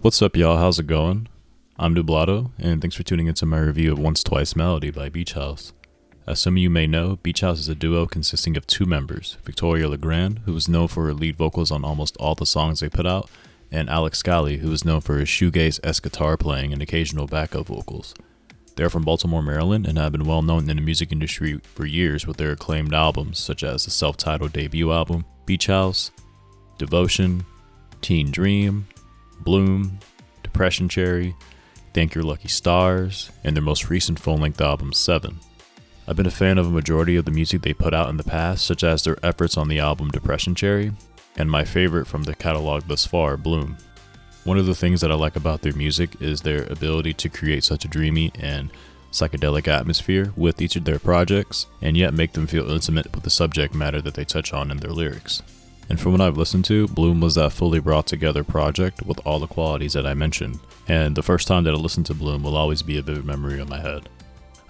What's up, y'all? How's it going? I'm Nublato, and thanks for tuning into my review of Once Twice Melody by Beach House. As some of you may know, Beach House is a duo consisting of two members, Victoria Legrand, who is known for her lead vocals on almost all the songs they put out, and Alex Scally, who is known for his shoegaze-esque guitar playing and occasional backup vocals. They are from Baltimore, Maryland, and have been well known in the music industry for years with their acclaimed albums such as the self-titled debut album, Beach House, Devotion, Teen Dream, Bloom, Depression Cherry, Thank Your Lucky Stars, and their most recent full-length album, 7. I've been a fan of a majority of the music they put out in the past, such as their efforts on the album Depression Cherry, and my favorite from the catalog thus far, Bloom. One of the things that I like about their music is their ability to create such a dreamy and psychedelic atmosphere with each of their projects, and yet make them feel intimate with the subject matter that they touch on in their lyrics. And from what I've listened to, Bloom was that fully brought together project with all the qualities that I mentioned, and the first time that I listened to Bloom will always be a vivid memory in my head.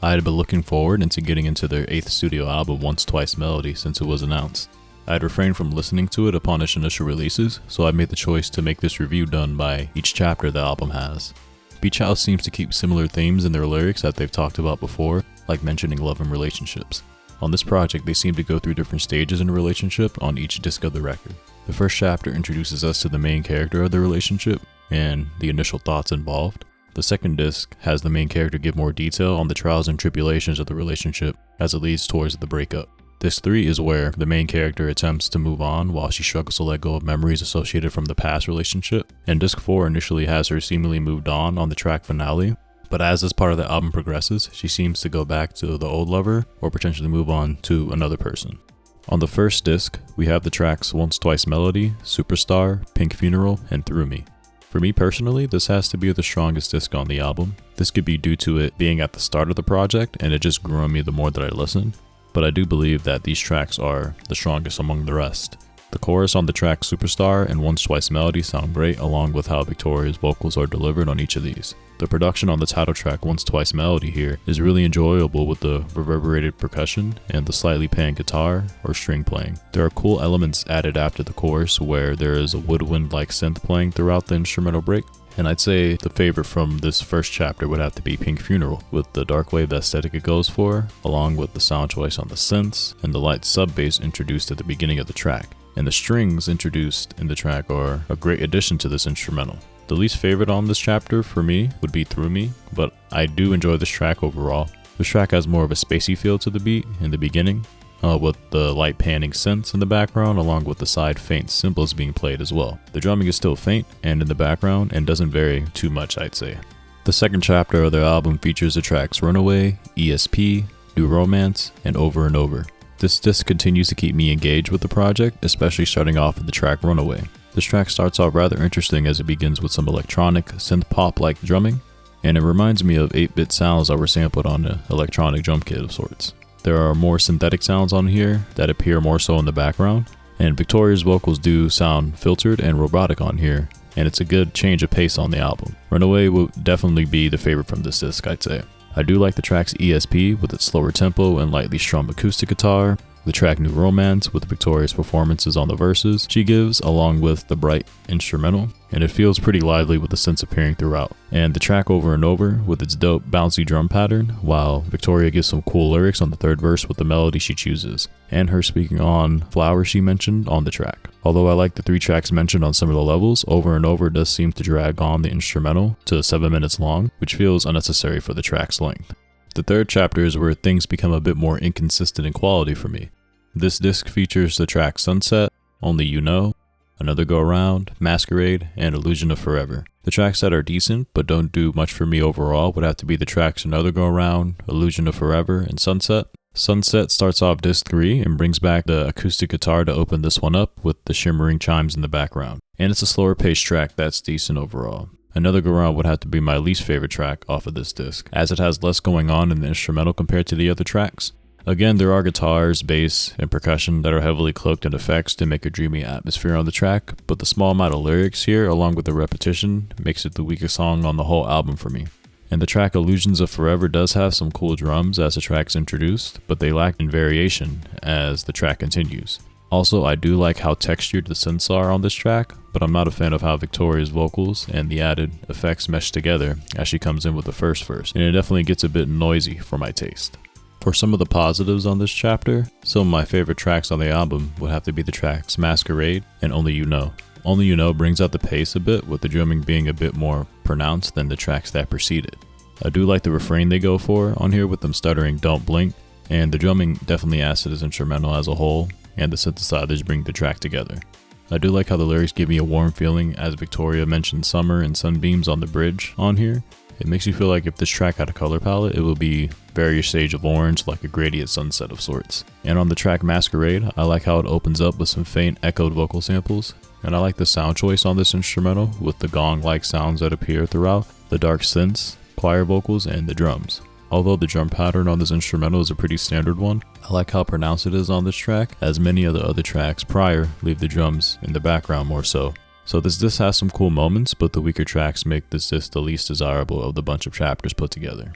I had been looking forward into getting into their 8th studio album, Once Twice Melody, since it was announced. I had refrained from listening to it upon its initial releases, so I made the choice to make this review done by each chapter the album has. Beach House seems to keep similar themes in their lyrics that they've talked about before, like mentioning love and relationships. On this project, they seem to go through different stages in a relationship on each disc of the record. The first chapter introduces us to the main character of the relationship and the initial thoughts involved. The second disc has the main character give more detail on the trials and tribulations of the relationship as it leads towards the breakup. Disc 3 is where the main character attempts to move on while she struggles to let go of memories associated from the past relationship. And Disc 4 initially has her seemingly moved on the track finale, but as this part of the album progresses, she seems to go back to the old lover or potentially move on to another person. On the first disc, we have the tracks Once Twice Melody, Superstar, Pink Funeral, and Through Me. For me personally, this has to be the strongest disc on the album. This could be due to it being at the start of the project and it just grew on me the more that I listened, but I do believe that these tracks are the strongest among the rest. The chorus on the track Superstar and Once Twice Melody sound great, along with how Victoria's vocals are delivered on each of these. The production on the title track Once Twice Melody here is really enjoyable with the reverberated percussion and the slightly pan guitar or string playing. There are cool elements added after the chorus where there is a woodwind-like synth playing throughout the instrumental break. And I'd say the favorite from this first chapter would have to be Pink Funeral, with the dark wave aesthetic it goes for, along with the sound choice on the synths and the light sub bass introduced at the beginning of the track. And the strings introduced in the track are a great addition to this instrumental. The least favorite on this chapter for me would be Through Me, but I do enjoy this track overall. This track has more of a spacey feel to the beat in the beginning, with the light panning synths in the background along with the side faint cymbals being played as well. The drumming is still faint and in the background and doesn't vary too much, I'd say. The second chapter of their album features the tracks Runaway, ESP, New Romance, and Over and Over. This disc continues to keep me engaged with the project, especially starting off with the track Runaway. This track starts off rather interesting as it begins with some electronic, synth-pop-like drumming, and it reminds me of 8-bit sounds that were sampled on an electronic drum kit of sorts. There are more synthetic sounds on here that appear more so in the background, and Victoria's vocals do sound filtered and robotic on here, and it's a good change of pace on the album. Runaway will definitely be the favorite from this disc, I'd say. I do like the track's ESP with its slower tempo and lightly strummed acoustic guitar, the track New Romance with Victoria's performances on the verses she gives, along with the bright instrumental, and it feels pretty lively with the synths appearing throughout. And the track Over and Over with its dope bouncy drum pattern, while Victoria gives some cool lyrics on the third verse with the melody she chooses, and her speaking on flowers she mentioned on the track. Although I like the 3 tracks mentioned on similar levels, Over and Over does seem to drag on the instrumental to 7 minutes long, which feels unnecessary for the track's length. The third chapter is where things become a bit more inconsistent in quality for me. This disc features the tracks Sunset, Only You Know, Another Go Around, Masquerade, and Illusion of Forever. The tracks that are decent but don't do much for me overall would have to be the tracks Another Go Around, Illusion of Forever, and Sunset. Sunset starts off disc 3 and brings back the acoustic guitar to open this one up with the shimmering chimes in the background. And it's a slower paced track that's decent overall. Another Go Round would have to be my least favorite track off of this disc, as it has less going on in the instrumental compared to the other tracks. Again, there are guitars, bass, and percussion that are heavily cloaked in effects to make a dreamy atmosphere on the track, but the small amount of lyrics here, along with the repetition, makes it the weakest song on the whole album for me. And the track Illusions of Forever does have some cool drums as the track's introduced, but they lack in variation as the track continues. Also, I do like how textured the synths are on this track, but I'm not a fan of how Victoria's vocals and the added effects mesh together as she comes in with the first verse, and it definitely gets a bit noisy for my taste. For some of the positives on this chapter, some of my favorite tracks on the album would have to be the tracks Masquerade and Only You Know. Only You Know brings out the pace a bit, with the drumming being a bit more pronounced than the tracks that preceded. I do like the refrain they go for on here with them stuttering "Don't Blink," and the drumming definitely adds to this instrumental as a whole, and the synthesizers bring the track together. I do like how the lyrics give me a warm feeling as Victoria mentioned summer and sunbeams on the bridge on here. It makes you feel like if this track had a color palette, it would be various shades of orange, like a gradient sunset of sorts. And on the track Masquerade, I like how it opens up with some faint echoed vocal samples, and I like the sound choice on this instrumental with the gong-like sounds that appear throughout, the dark synths, choir vocals, and the drums. Although the drum pattern on this instrumental is a pretty standard one, I like how pronounced it is on this track, as many of the other tracks prior leave the drums in the background more so. So this disc has some cool moments, but the weaker tracks make this disc the least desirable of the bunch of chapters put together.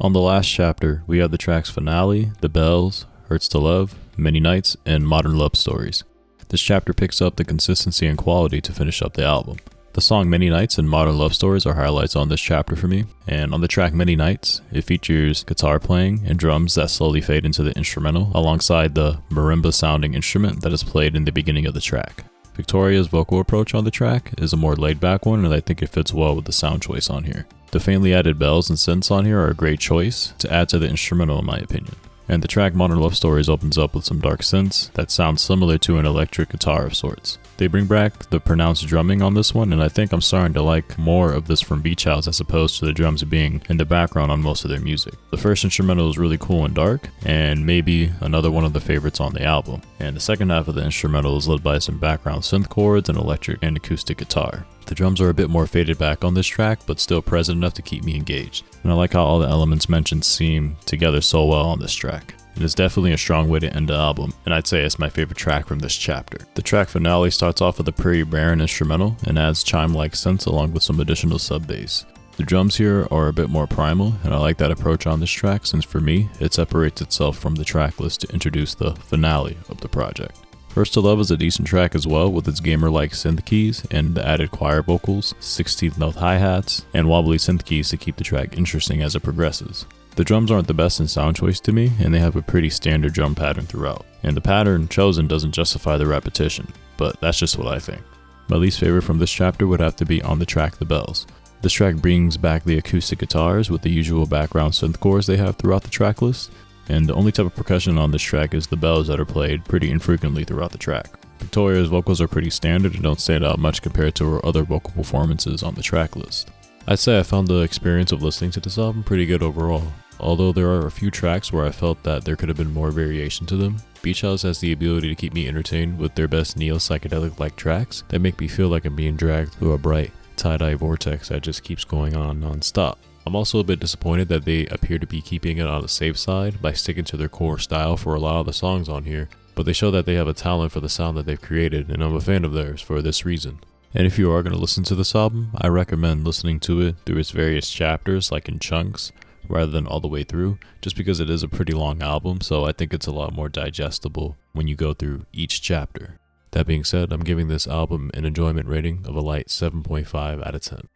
On the last chapter, we have the tracks Finale, The Bells, Hurts to Love, Many Nights, and Modern Love Stories. This chapter picks up the consistency and quality to finish up the album. The song Many Nights and Modern Love Stories are highlights on this chapter for me, and on the track Many Nights, it features guitar playing and drums that slowly fade into the instrumental alongside the marimba sounding instrument that is played in the beginning of the track. Victoria's vocal approach on the track is a more laid back one, and I think it fits well with the sound choice on here. The faintly added bells and synths on here are a great choice to add to the instrumental in my opinion. And the track Modern Love Stories opens up with some dark synths that sound similar to an electric guitar of sorts. They bring back the pronounced drumming on this one, and I think I'm starting to like more of this from Beach House as opposed to the drums being in the background on most of their music. The first instrumental is really cool and dark, and maybe another one of the favorites on the album. And the second half of the instrumental is led by some background synth chords and electric and acoustic guitar. The drums are a bit more faded back on this track, but still present enough to keep me engaged. And I like how all the elements mentioned seem together so well on this track. It is definitely a strong way to end the album, and I'd say it's my favorite track from this chapter. The track Finale starts off with a pretty barren instrumental and adds chime-like synths along with some additional sub-bass. The drums here are a bit more primal, and I like that approach on this track since for me, it separates itself from the track list to introduce the finale of the project. First to Love is a decent track as well with its gamer-like synth keys and the added choir vocals, 16th note hi-hats, and wobbly synth keys to keep the track interesting as it progresses. The drums aren't the best in sound choice to me, and they have a pretty standard drum pattern throughout. And the pattern chosen doesn't justify the repetition, but that's just what I think. My least favorite from this chapter would have to be on the track The Bells. This track brings back the acoustic guitars with the usual background synth cores they have throughout the track list, and the only type of percussion on this track is the bells that are played pretty infrequently throughout the track. Victoria's vocals are pretty standard and don't stand out much compared to her other vocal performances on the track list. I'd say I found the experience of listening to this album pretty good overall. Although there are a few tracks where I felt that there could have been more variation to them, Beach House has the ability to keep me entertained with their best neo-psychedelic-like tracks that make me feel like I'm being dragged through a bright, tie-dye vortex that just keeps going on non-stop. I'm also a bit disappointed that they appear to be keeping it on the safe side by sticking to their core style for a lot of the songs on here, but they show that they have a talent for the sound that they've created, and I'm a fan of theirs for this reason. And if you are going to listen to this album, I recommend listening to it through its various chapters, like in chunks, rather than all the way through, just because it is a pretty long album, so I think it's a lot more digestible when you go through each chapter. That being said, I'm giving this album an enjoyment rating of a light 7.5 out of 10.